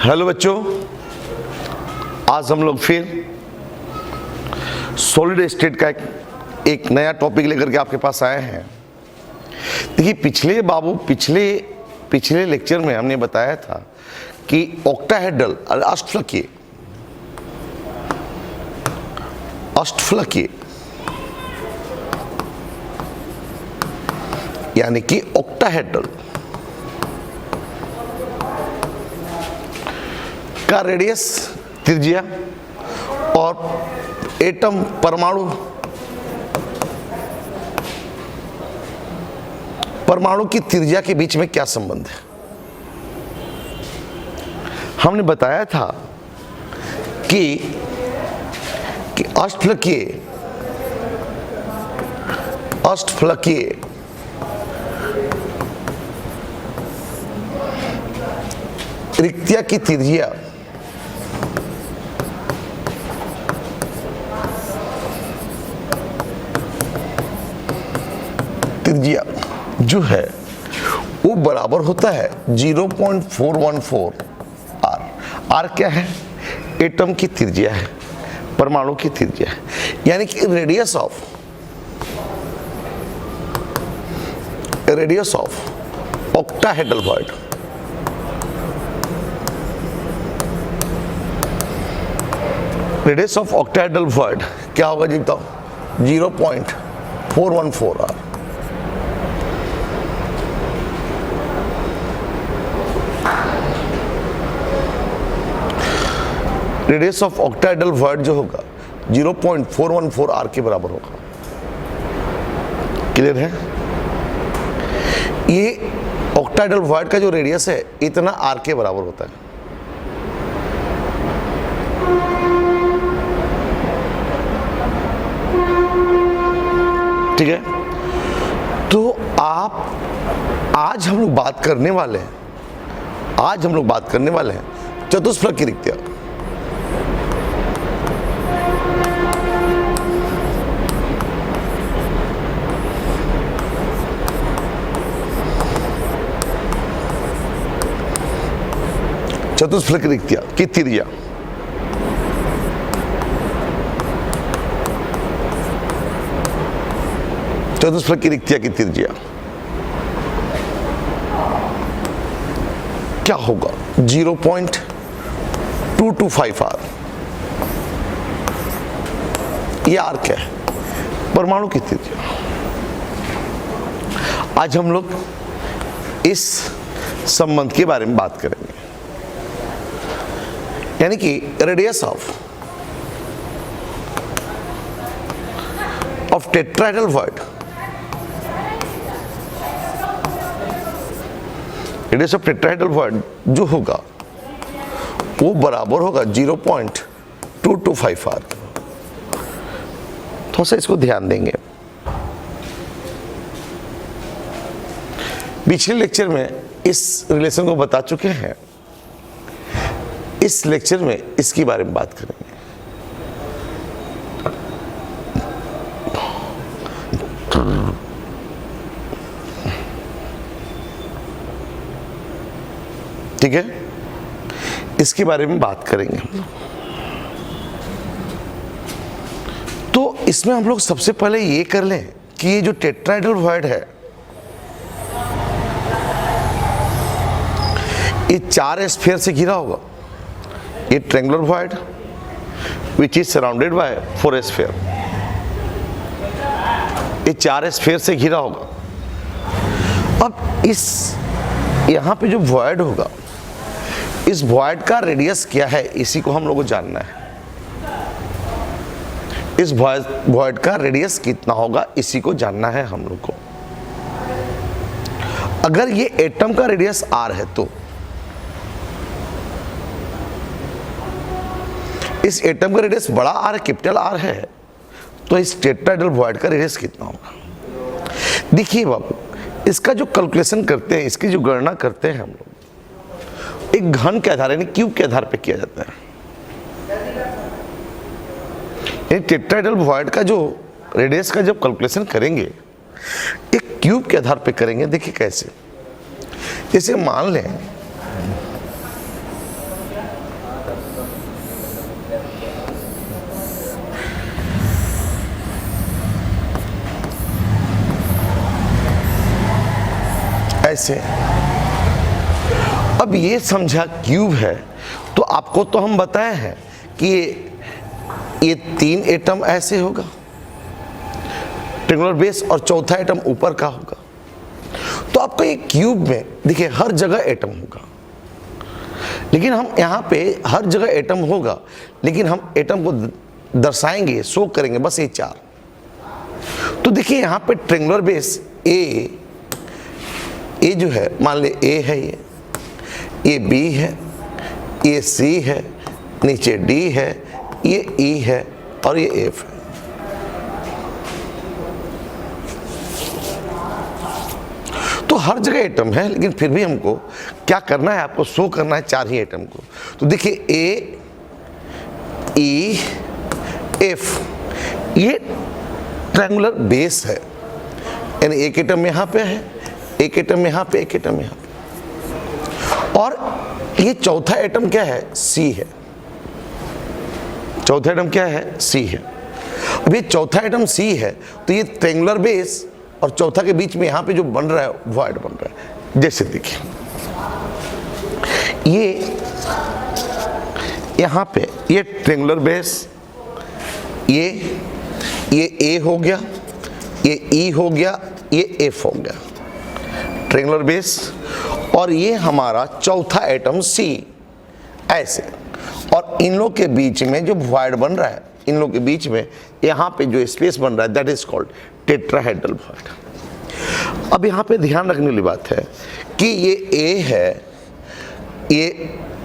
Hello बच्चों, आज हम लोग फिर सॉलिड स्टेट का एक नया टॉपिक लेकर के आपके पास आए हैं। देखिए पिछले लेक्चर में हमने बताया था कि ऑक्टाहेड्रल अष्टफलकीय यानी कि ऑक्टाहेड्रल का रेडियस त्रिज्या और एटम परमाणु की त्रिज्या के बीच में क्या संबंध है। हमने बताया था कि अष्टफलकीय रिक्तिया की त्रिज्या जो है वो बराबर होता है 0.414 आर। आर क्या है? एटम की त्रिज्या है, परमाणु की त्रिज्या है, यानी कि radius of octahedral void radius of octahedral void क्या होगा जी बताओ? 0.414 R. Radius of octahedral void जो होगा 0.414 आर के बराबर होगा। क्लियर है? ये ऑक्टाहेड्रल वॉइड का जो रेडियस है इतना आर के बराबर होता है। ठीक है, तो आज हम लोग बात करने वाले हैं चतुष्फलक की रिक्तियां। चतुष्फलक रिक्तियां की त्रिज्या चतुष्फलक की रिक्तियां की त्रिज्या क्या होगा? 0.225 आर। ये आर क्या है? परमाणु की त्रिज्या। आज हम लोग इस संबंध के बारे में बात करेंगे, यानी कि radius of tetrahedral void, radius of tetrahedral void जो होगा वो बराबर होगा 0.225 आर। थोड़ा सा इसको ध्यान देंगे। पिछले लेक्चर में इस रिलेशन को बता चुके हैं, इस लेक्चर में इसके बारे में बात करेंगे। ठीक है, इसके बारे में बात करेंगे हम लोग। तो इसमें हम लोग सबसे पहले ये कर लें कि ये जो टेट्राहेड्रल वॉइड है ये 4 स्फीयर से घिरा होगा। ये triangular void which is surrounded by 4 sphere, ये 4 स्फीयर से घिरा होगा। अब इस यहां पे जो वॉइड होगा, इस वॉइड का रेडियस क्या है इसी को हम लोगों को जानना है। इस वॉइड का रेडियस कितना होगा इसी को जानना है हम लोग को। अगर ये एटम का रेडियस आर है तो इस एटम का रेडियस बड़ा आर, कैपिटल आर है, तो इस टेट्राहेड्रल वॉइड का रेडियस कितना होगा? देखिए बाबू, इसका जो कैलकुलेशन करते हैं, इसकी जो गणना करते हैं हम लोग, एक घन के आधार यानी क्यूब के आधार पे किया जाता है। ये टेट्राहेड्रल वॉइड का जो रेडियस का जब कैलकुलेशन करेंगे एक क्यूब के आधार पे करेंगे। देखिए कैसे, जैसे मान लें ऐसे। अब ये समझा क्यूब है, तो आपको तो हम बताए हैं कि ये 3 एटम ऐसे होगा ट्रायंगुलर बेस, और चौथा एटम ऊपर का होगा। तो आपको ये क्यूब में देखिए हर जगह एटम होगा, लेकिन हम यहाँ पे हर जगह एटम होगा, लेकिन हम एटम को दर्शाएंगे, शो करेंगे बस ये 4। तो देखिए यहाँ पे ट्रायंगुलर बेस ए जो है, मान ले ए है, ये बी है, ये सी है, नीचे डी है, ये ई है और ये एफ है। तो हर जगह एटम है, लेकिन फिर भी हमको क्या करना है, आपको शो करना है 4 ही एटम को। तो देखिए ए ई एफ ये ट्रायंगुलर बेस है, यानी एक एटम यहाँ पे है, एक एटम यहाँ पे, एक एटम यहाँ पे, और ये चौथा एटम क्या है, सी है। चौथा एटम क्या है, सी है। अब ये चौथा एटम सी है, तो ये ट्रायंगुलर बेस और चौथा के बीच में यहाँ पे जो बन रहा है वॉइड बन रहा है। जैसे देखिए ये यहाँ पे ये ट्रायंगुलर बेस, ये ए हो गया, ये ई हो गया, ये एफ हो गया, ट्रायंगुलर बेस, और ये हमारा चौथा एटम सी ऐसे। और इन लोग के बीच में जो वॉइड बन रहा है, इन लोग के बीच में यहाँ पे जो स्पेस बन रहा है, that is called tetrahedral void. अब यहाँ पे ध्यान रखने वाली बात है कि ये ए है, ये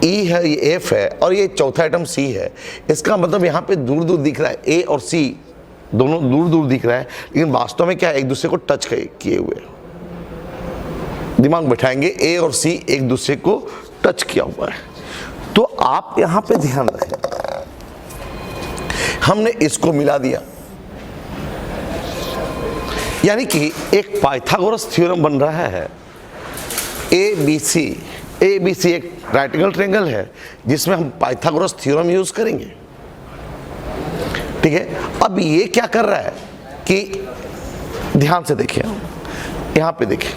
ई है, ये एफ है, और ये चौथा आइटम सी है। इसका मतलब यहाँ पे दूर दूर दिख रहा है, ए और सी दोनों दूर दूर दिख रहा है, लेकिन वास्तव में क्या है, एक दूसरे को टच किए हुए। दिमाग बैठाएंगे, ए और सी एक दूसरे को टच किया हुआ है। तो आप यहाँ पे ध्यान रखें, हमने इसको मिला दिया, यानी कि एक पाइथागोरस थ्योरम बन रहा है। ए बी सी एक राइट एंगल ट्रायंगल है जिसमें हम पाइथागोरस थ्योरम यूज करेंगे। ठीक है, अब ये क्या कर रहा है कि ध्यान से देखिए, यहां पे देखिए,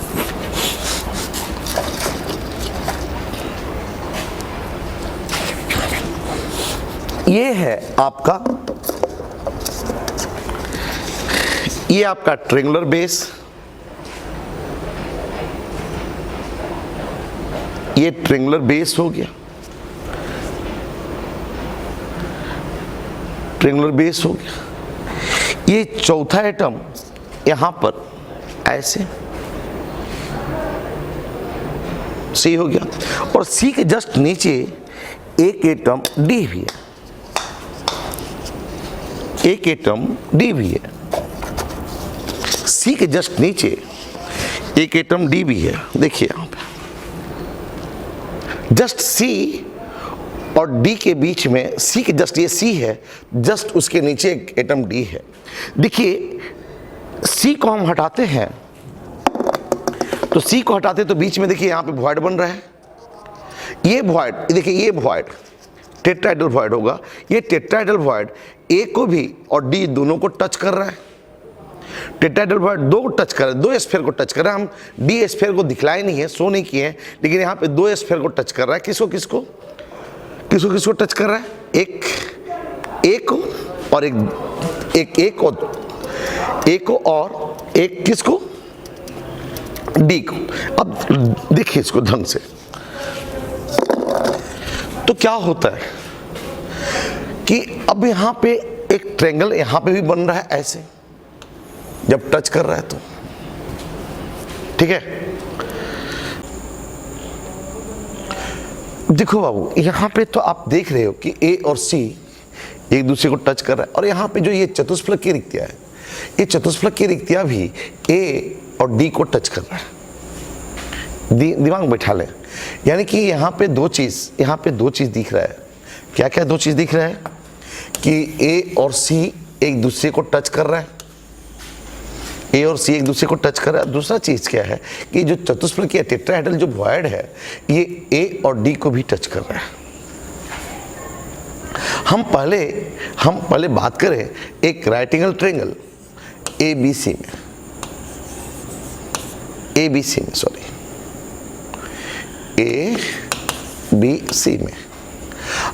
ये है आपका, ये आपका ट्रायंगुलर बेस, ये ट्रायंगुलर बेस हो गया, ट्रायंगुलर बेस हो गया। ये चौथा एटम यहां पर ऐसे सी हो गया, और सी के जस्ट नीचे एक एटम डी भी है, एक एटम डी भी है। सी के जस्ट नीचे एक एटम डी भी है। देखिए यहां पे जस्ट सी और डी के बीच में, सी के जस्ट, ये सी है, जस्ट उसके नीचे एक एटम डी है। देखिए सी को हम हटाते हैं, तो सी को हटाते तो बीच में देखिए यहां पे वॉइड बन रहा है। ये वॉइड देखिए, ये वॉइड टेट्राहेड्रल वॉइड होगा। ये टेट्राहेड्रल वॉइड ए को भी और डी दोनों को टच कर रहा है। टेट्राहेड्रल वॉइड दो को टच कर रहा है, दो स्फीयर को टच कर रहा है। हम डी स्फीयर को दिखलाए नहीं है, शो नहीं किए हैं, लेकिन यहाँ पे दो स्फीयर को टच कर रहा है। किसको किसको किसको किसको टच कर रहा है? एक को और एक को और एक किसको? डी को। अब देखिए इसको ढंग से, तो क्या होता है कि अब यहां पे एक ट्रायंगल यहां पे भी बन रहा है ऐसे, जब टच कर रहा है तो। ठीक है, देखो बाबू, यहां पे तो आप देख रहे हो कि ए और सी एक दूसरे को टच कर रहा है, और यहां पे जो ये चतुष्फलक की रिक्तियां है, ये चतुष्फलक की रिक्तियां भी ए और डी को टच कर रहा है। दिमाग बैठा लें, यानी कि यहाँ पे दो चीज दिख रहा है। क्या क्या दो चीज दिख रहा है? कि ए और सी एक दूसरे को टच कर रहा है, ए और सी एक दूसरे को टच कर रहा है। दूसरा चीज क्या है कि जो चतुष्फलकीय टेट्राहेड्रल जो वॉइड है, ये ए और डी को भी टच कर रहा है। हम पहले बात करें एक राइट एंगल ट्रायंगल एबीसी में, सॉरी ए बी सी में।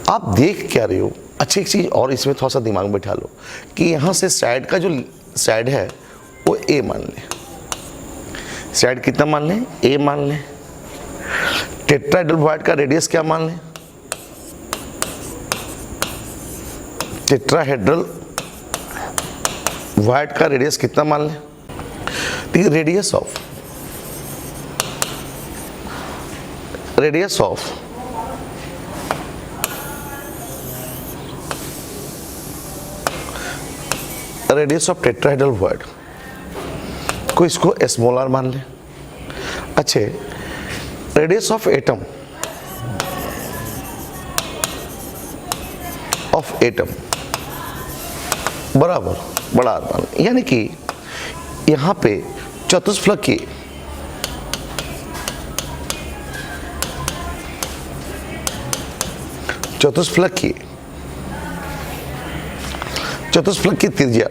आप देख क्या रहे हो? अच्छी एक चीज़ और इसमें थोड़ा सा दिमाग में बैठा लो कि यहाँ से साइड का जो साइड है वो ए मान लें। साइड कितना मान लें? ए मान लें। टेट्राहेड्रल वॉइड का रेडियस क्या मान लें? टेट्राहेड्रल वॉइड का रेडियस कितना मान लें? ठीक है, रेडियस ऑफ टेट्राहेड्रल वॉइड को इसको स्मॉल r मान लें। अच्छे, रेडियस ऑफ एटम बराबर बड़ा R मान लें। यानी कि यहाँ पे चतुष्फलक की त्रिज्या,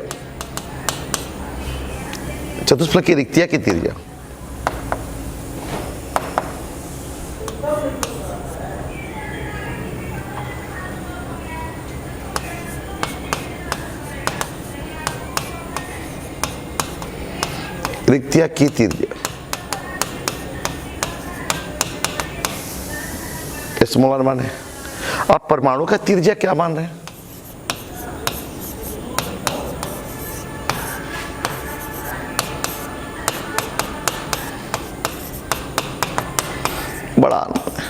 चतुष्फलक की रिक्तिया की त्रिज्या स्मॉल r मान है। आप परमाणु का त्रिज्या क्या मान रहे हैं? बड़ा R मान है।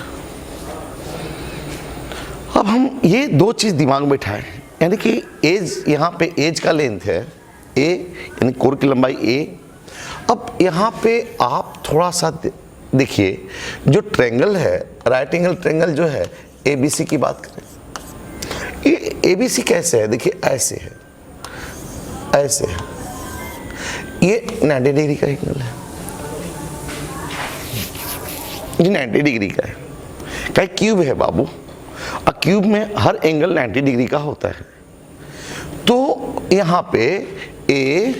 अब हम ये दो चीज दिमाग में बैठाएं, यानी कि एज, यहाँ पे एज का लेंथ है a, यानी कोर की लंबाई a। अब यहाँ पे आप थोड़ा सा देखिए, जो ट्रेंगल है, राइट एंगल ट्रेंगल जो है ABC की बात करें, ये ABC कैसे है? देखिए ऐसे है, ये 90 डिग्री का एंगल है, ये 90 डिग्री का है। क्या क्यूब है बाबू? और क्यूब में हर एंगल 90 डिग्री का होता है। तो यहाँ पे A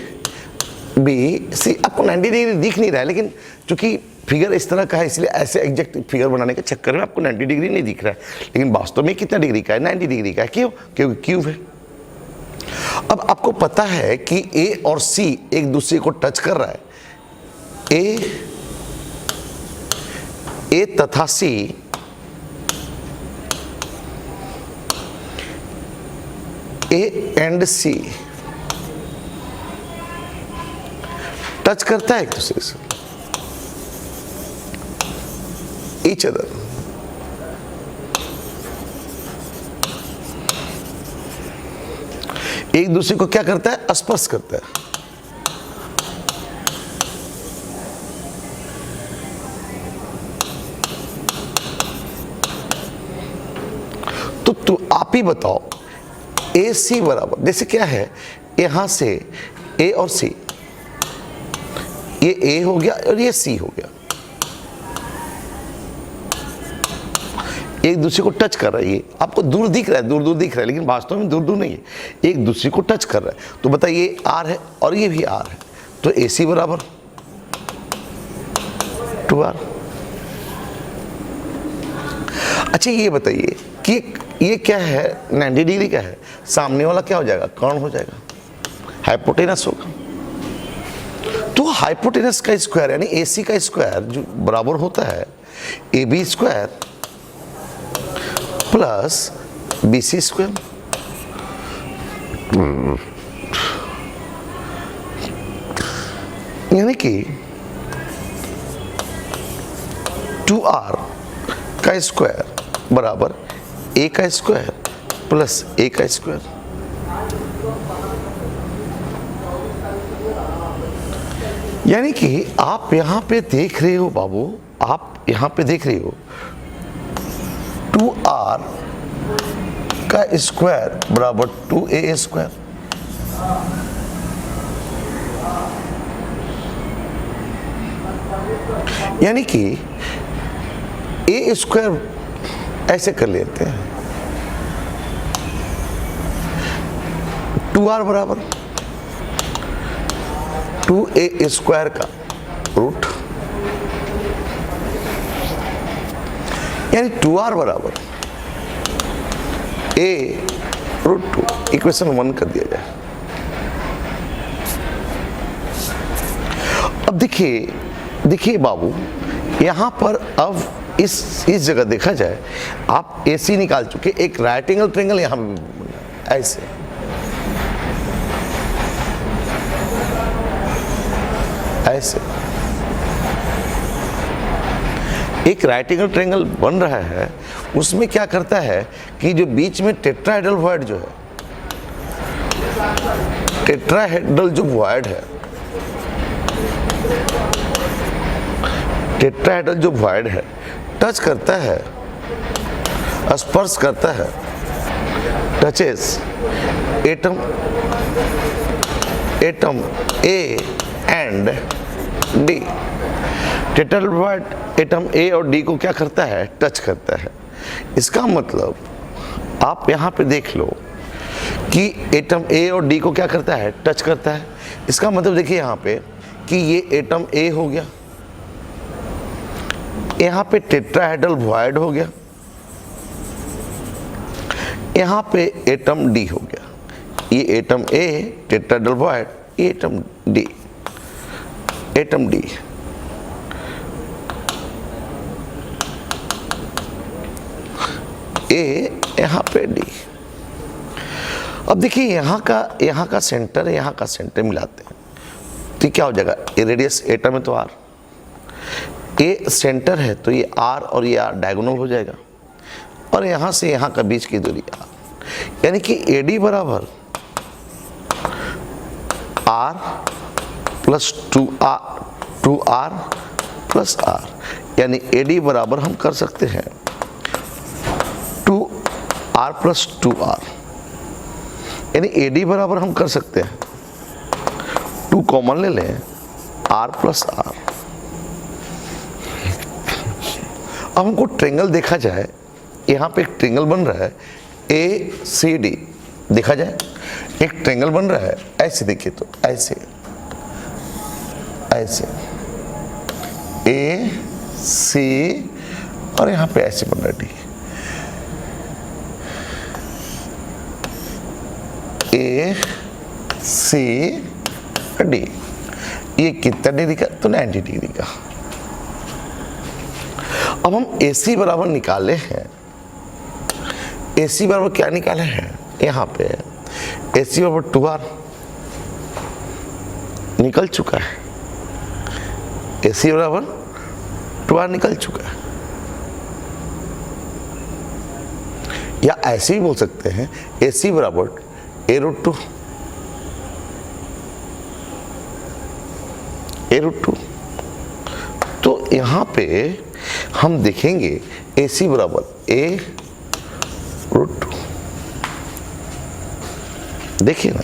B C आपको 90 डिग्री दिख नहीं रहा है, लेकिन चूंकि फिगर इस तरह का है इसलिए ऐसे एग्जैक्ट फिगर बनाने के चक्कर में आपको 90 डिग्री नहीं दिख रहा है, लेकिन वास्तव में कितना डिग्री का है? 90 डिग्री का है। क्यों? क्योंकि क्यूब है। अब आपको पता है कि A और C एक दूसरे को टच कर रहा है। A तथा C A and C touch करता है एक दूसरे से, each other। एक दूसरे को क्या करता है? स्पर्श करता है। तो आप ही बताओ, AC बराबर, जैसे क्या है, यहां से A और C, ये A हो गया और ये C हो गया, एक दूसरे को टच कर रहा है। ये आपको दूर दिख रहा है, दूर दिख रहा है, लेकिन वास्तव में दूर नहीं है, एक दूसरे को टच कर रहा है। तो बताइए, ये R है और ये भी R है, तो AC बराबर 2R। अच्छा, ये बताइए कि ये क्या है? 90 डिग्री का है, सामने वाला क्या हो जाएगा? कर्ण हो जाएगा, हाइपोटेनस होगा। तो हाइपोटेनस का स्क्वायर यानी AC का स्क्वायर जो बराबर होता है AB square plus BC square. यानी कि 2R का स्क्वायर बराबर A का स्क्वायर प्लस A का स्क्वायर। यानी कि आप यहां पे देख रहे हो बाबू, आप यहां पे देख रहे हो 2R का स्क्वायर बराबर 2A स्क्वायर। यानी कि A स्क्वायर ऐसे कर लेते हैं, 2R बराबर 2A स्क्वायर का रूट यानी 2r बराबर a रूट 2, इक्वेशन 1 कर दिया जाए। अब देखिए बाबू, यहां पर अब इस जगह देखा जाए, आप AC निकाल चुके, एक राइट एंगल ट्रायंगल यहां पे ऐसे, ऐसे एक राइट एंगल ट्रायंगल बन रहा है। उसमें क्या करता है कि जो बीच में टेट्राहेड्रल वॉइड जो है, टेट्राहेड्रल जो वॉइड है, टेट्राहेड्रल जो वॉइड है, टच करता है, स्पर्श करता है, touches atom A and D। Tetrahedral void atom A और D को क्या करता है, टच करता है। इसका मतलब आप यहाँ पे देख लो कि एटम A और D को क्या करता है, टच करता है। इसका मतलब देखिए यहाँ पे कि ये एटम A हो गया, यहाँ पे टेट्राहेड्रल वॉइड हो गया, यहाँ पे एटम D हो गया। ये एटम A टेट्राहेड्रल वॉइड, ये atom D, atom D। A यहाँ पे D। अब देखिए यहाँ का सेंटर, यहाँ का सेंटर मिलाते हैं तो क्या हो जाएगा, ए रेडियस एटम है तो R, ए सेंटर है तो ये R और ये R डायगोनल हो जाएगा, और यहाँ से यहाँ का बीच की दूरी R, यानी कि AD बराबर R plus 2R plus R, यानी AD बराबर हम कर सकते हैं 2R प्लस 2R, यानी AD बराबर हम कर सकते हैं 2 कॉमन ले लें, R प्लस R। अब हमको ट्रायंगल देखा जाए, यहाँ पे एक ट्रायंगल बन रहा है ACD, देखा जाए एक ट्रायंगल बन रहा है, ऐसे देखिए तो ऐसे ऐसे AC और यहाँ पे ऐसे बन रहा है ACD। ये कितना डिग्री का, तो 90 डिग्री का। अब हम AC बराबर निकाले हैं, AC बराबर क्या निकाले हैं, यहाँ पे AC बराबर 2R निकल चुका है, AC बराबर 2R निकल चुका है। या ऐसे ही बोल सकते हैं AC बराबर A रूट 2, A रूट 2। तो यहाँ पे हम देखेंगे AC बराबर A रूट 2, देखिए ना,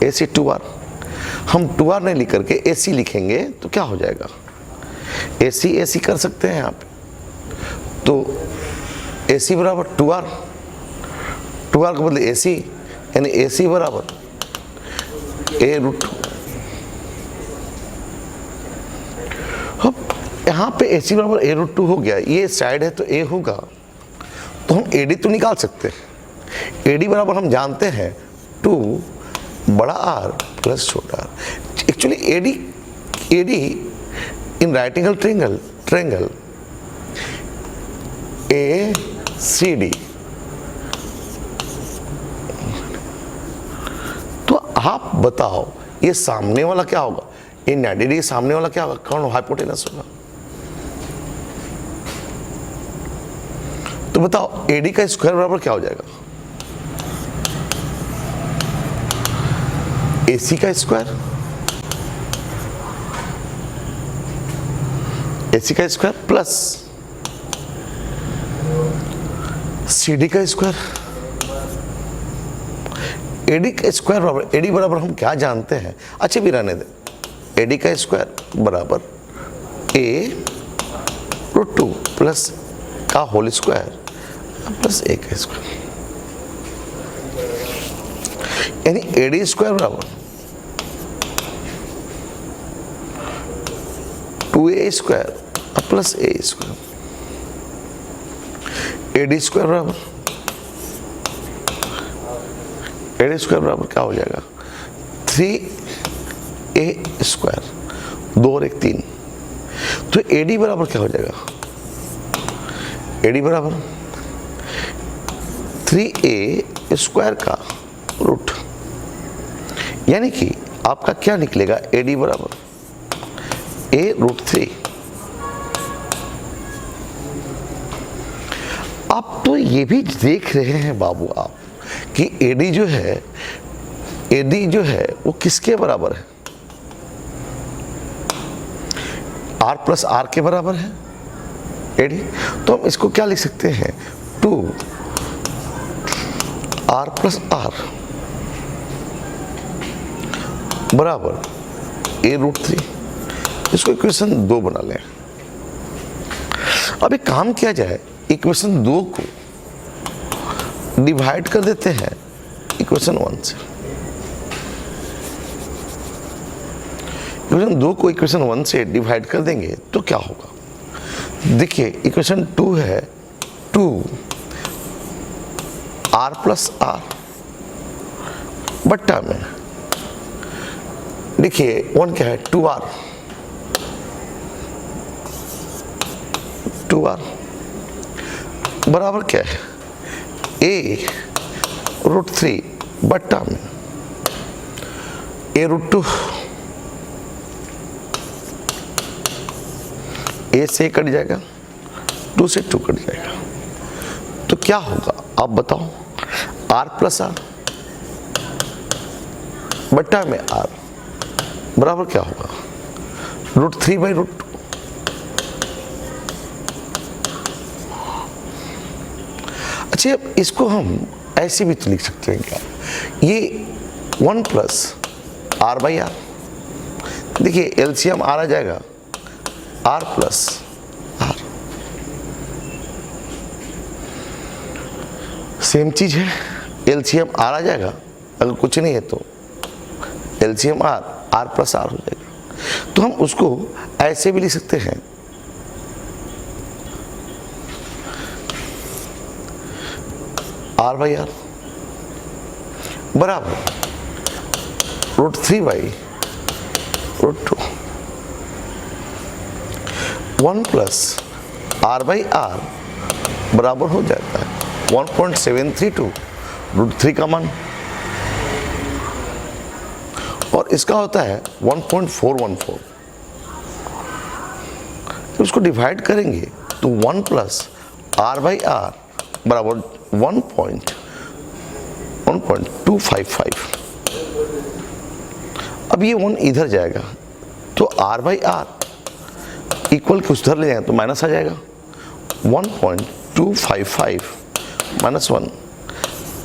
AC 2R, हम 2R नहीं लिख करके AC लिखेंगे तो क्या हो जाएगा, AC कर सकते हैं यहाँ पे, तो AC बराबर 2R, 2R के बदले AC, यानी AC बराबर A रूट 2। अब यहाँ पे AC बराबर A रूट 2 हो गया, ये साइड है तो A होगा, तो हम AD तो निकाल सकते हैं। AD बराबर हम जानते हैं 2 बड़ा R प्लस छोटा R। Actually AD in right angle triangle ACD। तो आप बताओ ये सामने वाला क्या होगा, ये 90 डिग्री सामने वाला क्या होगा, कौन हाइपोटेनस होगा। तो बताओ AD का स्क्वायर बराबर क्या हो जाएगा, AC का स्क्वायर, AC का स्क्वायर प्लस CD का स्क्वायर। AD का स्क्वायर बराबर, AD बराबर हम क्या जानते हैं, अच्छे भी रहने दें, AD का स्क्वायर बराबर A रूट 2 प्लस का होल स्क्वायर प्लस A का स्क्वायर, यानी AD स्क्वायर बराबर 2A स्क्वायर प्लस ए स्क्वायर, एडी स्क्वायर बराबर, एडी स्क्वायर बराबर क्या हो जाएगा 3a स्क्वायर, 2 और 1 3, तो एडी बराबर क्या हो जाएगा, एडी बराबर 3a स्क्वायर का रूट, यानी कि आपका क्या निकलेगा एडी बराबर a√3। आप तो ये भी देख रहे हैं बाबू आप कि एडी जो है, एडी जो है वो किसके बराबर है, r प्लस आर के बराबर है एडी। तो हम इसको क्या लिख सकते हैं 2r प्लस आर बराबर a√3। इसको इक्वेशन 2 बना लें। अब एक काम किया जाए, इक्वेशन 2 को डिवाइड कर देते हैं इक्वेशन 1 से। इक्वेशन 2 को इक्वेशन 1 से डिवाइड कर देंगे तो क्या होगा, देखिए इक्वेशन 2 है 2r प्लस आर बट्टा में, देखिए 1 क्या है 2r बराबर क्या है a√3 बट्टा में a√2, a से कट जाएगा, 2 से 2 कट जाएगा, तो क्या होगा आप बताओ, r प्लस आर बट्टा में r बराबर क्या होगा √3/√2। अच्छा, अब इसको हम ऐसे भी तो लिख सकते हैं क्या, ये 1 प्लस r/r, देखिए एलसीएम r आ जाएगा r प्लस r, सेम चीज है, एलसीएम r आ जाएगा, अगर कुछ नहीं है तो एलसीएम r प्लस r हो जाएगा। तो हम उसको ऐसे भी लिख सकते हैं r/r बराबर √3/√2, 1 प्लस r/r बराबर हो जाता है 1.732 √3 का मान, और इसका होता है 1.414। तो उसको डिवाइड करेंगे तो 1 प्लस r/r बराबर 1.255। अब ये 1 इधर जाएगा तो r/r इक्वल के उधर ले जाएंगे तो माइनस आ जाएगा, 1.255 माइनस 1,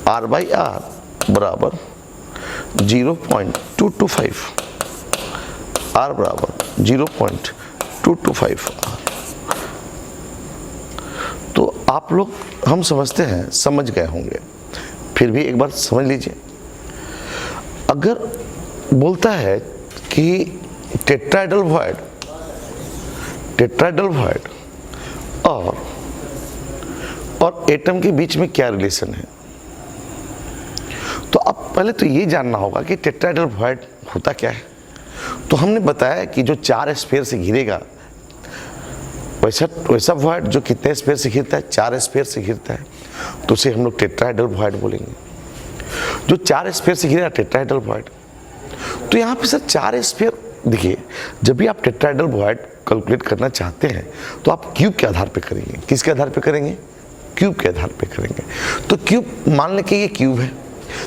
r/r बराबर 0.225, r बराबर 0.225। तो आप लोग, हम समझते हैं, समझ गए होंगे, फिर भी एक बार समझ लीजिए। अगर बोलता है कि टेट्राहेड्रल वॉइड और एटम के बीच में क्या रिलेशन है, तो अब पहले तो ये जानना होगा कि टेट्राहेड्रल वॉइड होता क्या है। तो हमने बताया कि जो 4 स्फीयर से घिरेगा, वैसा वॉइड जो कितने स्फीयर से घिरता है, 4 स्फीयर से घिरता है, तो उसे हम लोग टेट्राहेड्रल वॉइड बोलेंगे। जो 4 स्फीयर से घिरेगा टेट्राहेड्रल वॉइड। तो यहाँ पे सर 4 स्फीयर, देखिए जब भी आप टेट्राहेड्रल वॉइड कैलकुलेट करना चाहते हैं तो आप क्यूब के आधार पे करेंगे। किसके आधार पे करेंगे? क्यूब के आधार पे करेंगे। तो क्यूब मान लें कि ये क्यूब है,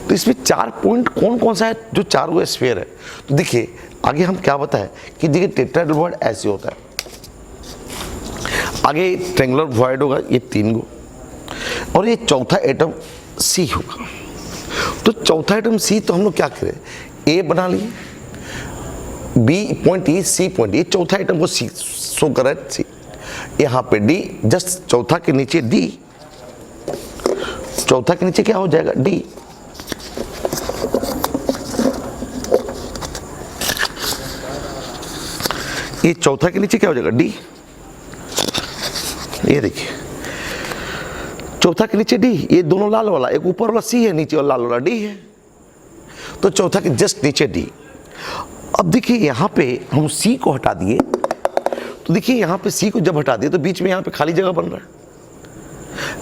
तो इसमें 4 पॉइंट कौन कौन सा है जो 4 गो स्फीयर है। तो देखिए आगे हम क्या बताएं कि देखिए टेट्राहेड्रल वॉइड ऐसे होता है, आगे ट्रायंगुलर वॉइड होगा ये 3 गो, और ये चौथा एटम सी होगा। तो चौथा एटम सी, तो हम लोग क्या करें, ए बना लिए, B point E, C point, ये चौथा एटम को सी शो कर रहा है सी, यहाँ पे डी, जस्ट चौथा के नीचे डी, चौथा के नीचे क्या हो जाएगा डी। ये चौथा के नीचे क्या हो जाएगा डी। ये देखिए, चौथा के नीचे डी, ये दोनों लाल वाला, एक ऊपर वाला सी है, नीचे वाला लाल वाला डी है, तो चौथा के जस्ट नीचे डी। अब देखिए यहाँ पे हम सी को हटा दिए, तो देखिए यहाँ पे सी को जब हटा दिए तो बीच में यहाँ पे खाली जगह बन रहा है,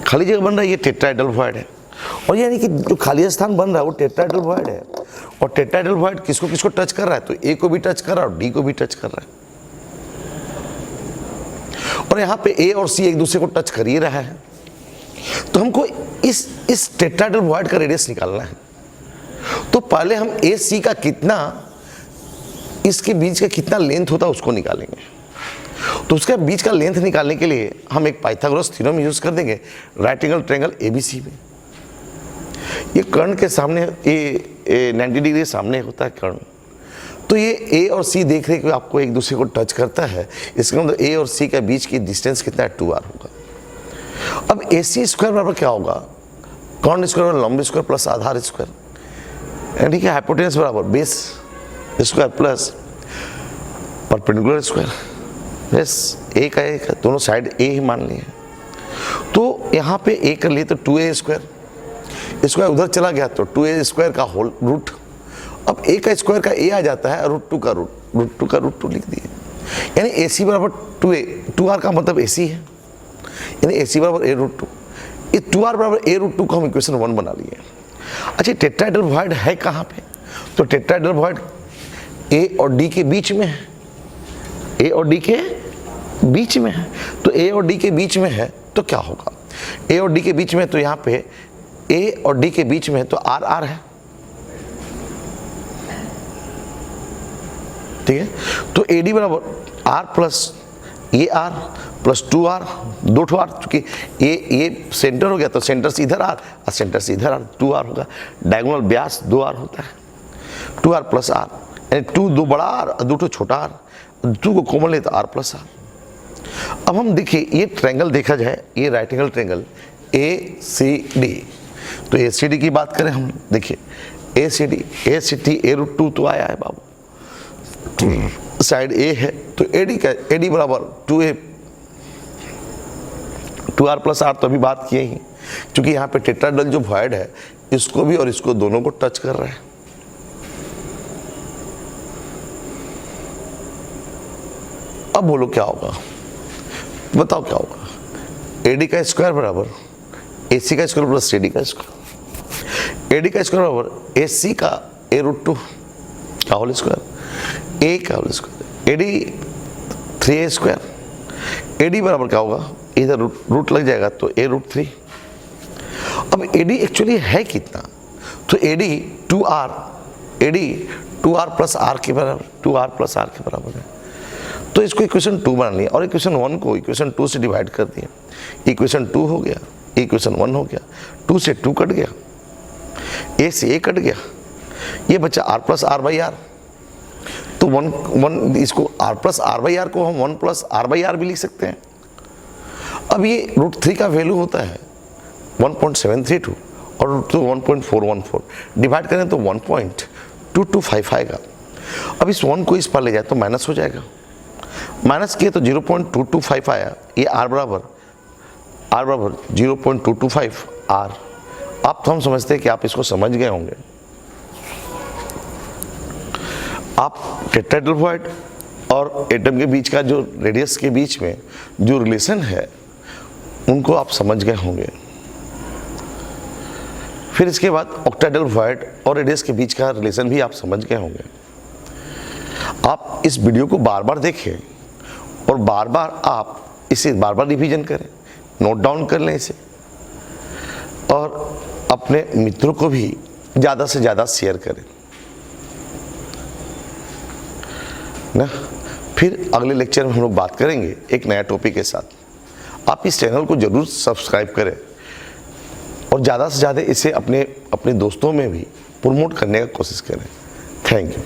खाली जगह बन रहा है, ये टेट्राहेड्रल वॉइड है। और यानी कि जो खाली स्थान बन रहा है वो टेट्राहेड्रल वॉइड है। और टेट्राहेड्रल वॉइड किसको किसको टच कर रहा है, तो ए को भी टच कर रहा है और डी को भी टच कर रहा है। और यहाँ पे ए और सी एक दूसरे को टच कर ही रहा है, तो हमको इस टेट्राहेड्रल वॉइड का रेडियस निकालना है। तो पहले हम ए सी का कितना, इसके बीच का कितना लेंथ होता है उसको निकालेंगे। तो उसके बीच का लेंथ निकालने के लिए हम एक पाइथागोरस थ्योरम यूज कर देंगे राइट एंगल ट्रायंगल एबीसी में। ये कर्ण के सामने, ये 90 डिग्री सामने होता है कर्ण, तो ये ए और सी देख रहे कि आपको एक दूसरे को टच करता है, इसका मतलब ए और सी के बीच की डिस्टेंस कितना है, 2r होगा। अब ए सी स्क्वायर बराबर क्या होगा, कर्ण स्क्वायर लंब स्क्वायर प्लस आधार स्क्वायर, यानी कि हाइपोटेनस बराबर base square plus perpendicular square. बस ए का एक है, दोनों साइड ए ही मान लिए। तो यहाँ पे ए कर लिए तो 2a स्क्वायर, स्क्वायर उधर चला गया तो 2a स्क्वायर का होल रूट। अब ए का स्क्वायर का ए आ जाता है, रूट 2 का रूट 2 लिख दिए, यानी ए सी बराबर 2a, 2r का मतलब ए सी है, यानी ए सी बराबर a रूट 2। ये 2r बराबर a रूट 2 को हम इक्वेशन 1 बना लिए। अच्छा, टेट्राहेड्रल वॉइड है कहाँ पे, तो टेट्राहेड्रल वॉइड ए और डी के बीच में है, ए और डी के बीच में है। तो ए और डी के बीच में है तो क्या होगा, ए और डी के बीच में, तो यहाँ पे ए और डी के बीच में तो आर आर है, ठीक है। तो ए डी बराबर आर प्लस ये आर प्लस 2r, 2 आर, चूंकि ये सेंटर हो गया तो सेंटर से इधर आर और सेंटर से इधर आर, 2r होगा। डायगोनल व्यास 2r होता है, 2r प्लस आर, यानी 2 2 बड़ा आर और 2 छोटा आर, 2 को कॉमन ले तो r प्लस आर। अब हम देखिए ये ट्रायंगल देखा जाए, ये right angle triangle A C D, तो ए सी डी की बात करें हम, देखिए ए सी डी ए रूट 2 तो आया है बाबू, साइड ए है, तो ए डी बराबर 2r प्लस आर, तो अभी बात किए ही, क्योंकि यहाँ पे टेट्राहेड्रल जो वॉइड है इसको भी और इसको दोनों को टच कर रहा है। अब बोलो क्या होगा, बताओ क्या होगा। एडी का स्क्वायर बराबर एसी का स्क्वायर प्लस एडी का स्क्वायर, एडी का स्क्वायर बराबर एसी का ए रूट 2 का होल स्क्वायर, ए का whole square, AD 3a square. AD बराबर क्या होगा, इधर रूट लग जाएगा तो ए रूट 3। अब एडी एक्चुअली है कितना, तो एडी 2r प्लस आर के बराबर, 2r प्लस आर के बराबर है। तो इसको इक्वेशन 2 बना लिया और इक्वेशन 1 को इक्वेशन 2 से डिवाइड कर दिया, इक्वेशन 2 हो गया, इक्वेशन 1 हो गया, 2 से 2 कट गया, ए से ए कट गया, ये बच्चा r plus R by R. तो 1 इसको r plus R by R को हम 1 प्लस आर बाई आर भी लिख सकते हैं। अब ये रूट 3 का वैल्यू होता है 1.732 और रूट 2 1.414, डिवाइड करें तो 1.2255 आएगा। अब इस 1 को इस पर ले जाए तो माइनस हो जाएगा, माइनस किए तो 0.225 आया, ये r बराबर 0.225 r। आप तो हम समझते हैं कि आप इसको समझ गए होंगे। आप टेट्राहेड्रल वॉइड और एटम के बीच का जो रेडियस के बीच में जो रिलेशन है उनको आप समझ गए होंगे। फिर इसके बाद ऑक्टाहेड्रल वॉइड और रेडियस के बीच का रिलेशन भी आप समझ गए होंगे। आप इस वीडियो को बार बार देखें और बार बार आप इसे बार बार रिवीजन करें, नोट डाउन कर लें इसे और अपने मित्रों को भी ज़्यादा से ज़्यादा शेयर करें ना। फिर अगले लेक्चर में हम लोग बात करेंगे एक नया टॉपिक के साथ। आप इस चैनल को ज़रूर सब्सक्राइब करें और ज़्यादा से ज़्यादा इसे अपने दोस्तों में भी प्रमोट करने का कोशिश करें। Thank you.